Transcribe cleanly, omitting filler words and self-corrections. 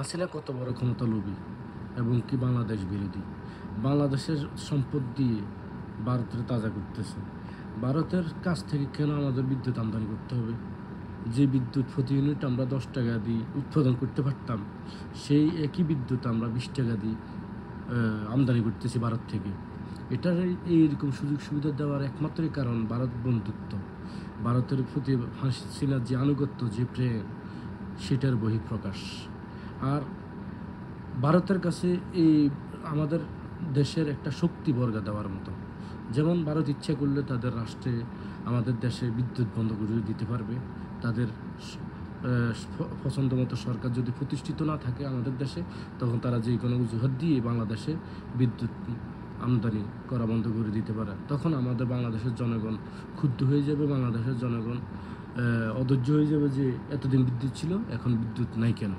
হাসিনা কত বড় ক্ষমতালোভী এবং কি বাংলাদেশ বিরোধী। বাংলাদেশের সম্পদ দিয়ে ভারতের তাজা করতেছে। ভারতের কাছ থেকে কেন আমাদের বিদ্যুৎ আমদানি করতে হবে? যে বিদ্যুৎ প্রতি ইউনিট আমরা 10 টাকা দিয়ে উৎপাদন করতে পারতাম, সেই একই বিদ্যুৎ আমরা 20 টাকা দিয়ে আমদানি করতেছি ভারত থেকে। এটার এইরকম সুযোগ সুবিধা দেওয়ার একমাত্রই কারণ ভারত বন্ধুত্ব। ভারতের প্রতি হাসিনার যে আনুগত্য, যে প্রেম, সেটার বহিঃপ্রকাশ। আর ভারতের কাছে এই আমাদের দেশের একটা শক্তি বর্গা দেওয়ার মতো। যেমন ভারত ইচ্ছা করলে তাদের রাষ্ট্রে আমাদের দেশে বিদ্যুৎ বন্ধ করে দিতে পারবে। তাদের পছন্দ মতো সরকার যদি প্রতিষ্ঠিত না থাকে আমাদের দেশে, তখন তারা যে কোনো অজুহাত দিয়ে বাংলাদেশে বিদ্যুৎ আমদানি করা বন্ধ করে দিতে পারে। তখন আমাদের বাংলাদেশের জনগণ ক্ষুব্ধ হয়ে যাবে, বাংলাদেশের জনগণ অধৈর্য হয়ে যাবে যে এতদিন বিদ্যুৎ ছিল, এখন বিদ্যুৎ নাই কেন।